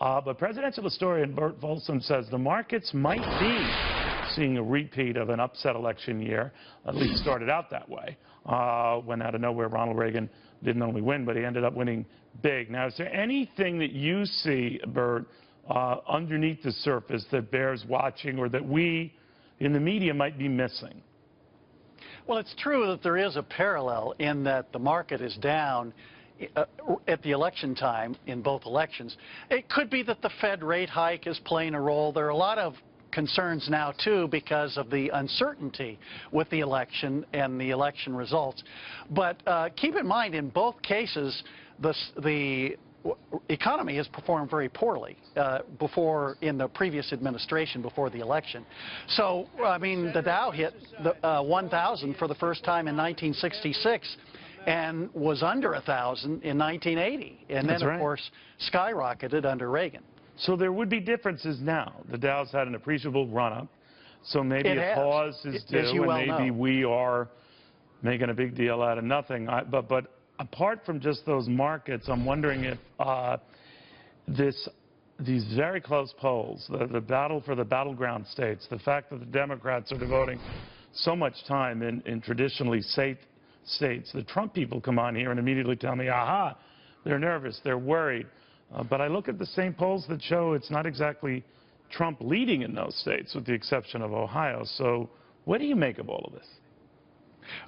But presidential historian Burt Folsom says the markets might be seeing a repeat of an upset election year, at least started out that way, when out of nowhere Ronald Reagan didn't only win, but he ended up winning big. Now, is there anything that you see, Burt, underneath the surface that bears watching or that we in the media might be missing? Well, it's true that there is a parallel in that the market is down at the election time in both elections. It could be that the Fed rate hike is playing a role. There are a lot of concerns now, too, because of the uncertainty with the election and the election results. But keep in mind, in both cases, the economy has performed very poorly in the previous administration before the election. So, I mean, the Dow hit the 1,000 for the first time in 1966 and was under 1,000 in 1980. And then, of course, skyrocketed under Reagan. So there would be differences now. The Dow's had an appreciable run-up, so maybe a pause is due, and maybe we are making a big deal out of nothing. But apart from just those markets, I'm wondering if these very close polls, the battle for the battleground states, the fact that the Democrats are devoting so much time in traditionally safe states, the Trump people come on here and immediately tell me, aha, they're nervous, they're worried. But I look at the same polls that show it's not exactly Trump leading in those states, with the exception of Ohio. So what do you make of all of this?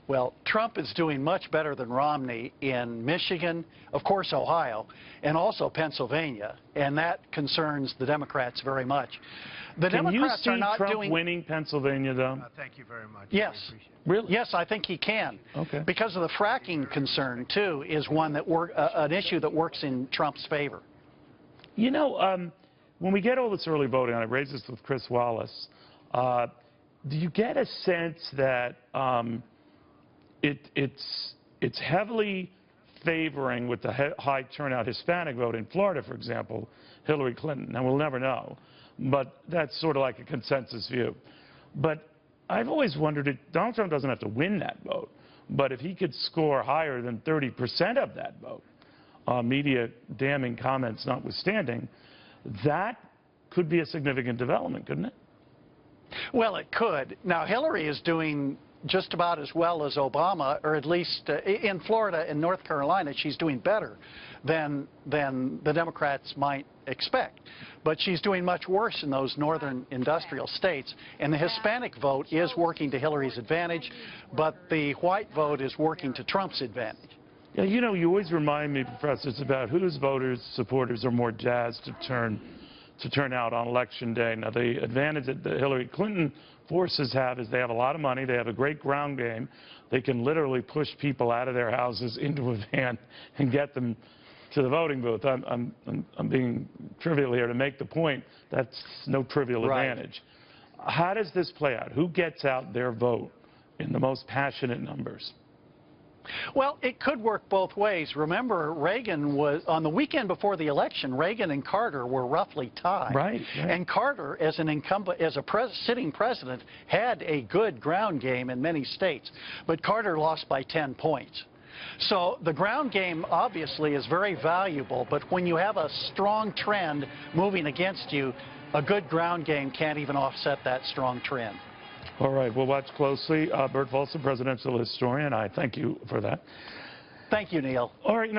Well, Trump is doing much better than Romney in Michigan, of course Ohio, and also Pennsylvania, and that concerns the Democrats very much. The Democrats are not Trump winning Pennsylvania, though? Thank you very much. Yes. Really? Yes, I think he can. Okay. Because of the fracking concern, too, is one that an issue that works in Trump's favor. You know, when we get all this early voting, and I raised this with Chris Wallace, do you get a sense that it's heavily favoring, with the high turnout Hispanic vote in Florida, for example, Hillary Clinton? Now, we'll never know, but that's sort of like a consensus view. But I've always wondered if Donald Trump doesn't have to win that vote, but if he could score higher than 30% of that vote, media damning comments notwithstanding, that could be a significant development, couldn't it? Well, it could. Now, Hillary is doing just about as well as Obama, or at least in Florida and North Carolina, she's doing better than the Democrats might expect. But she's doing much worse in those northern industrial states. And the Hispanic vote is working to Hillary's advantage, but the white vote is working to Trump's advantage. Yeah, you know, you always remind me, Professor, it's about whose voters, supporters are more jazzed to turn out on Election Day. Now, the advantage that the Hillary Clinton forces have is they have a lot of money, they have a great ground game, they can literally push people out of their houses into a van and get them to the voting booth. I'm being trivial here to make the point that's no trivial advantage. How does this play out? Who gets out their vote in the most passionate numbers? Well, it could work both ways. Remember, Reagan was, on the weekend before the election, Reagan and Carter were roughly tied. Right. And Carter, as an incumbent, as a sitting president, had a good ground game in many states. But Carter lost by 10 points. So the ground game obviously is very valuable, but when you have a strong trend moving against you, a good ground game can't even offset that strong trend. All right, we'll watch closely. Burt Folsom, presidential historian, I thank you for that. Thank you, Neil. All right,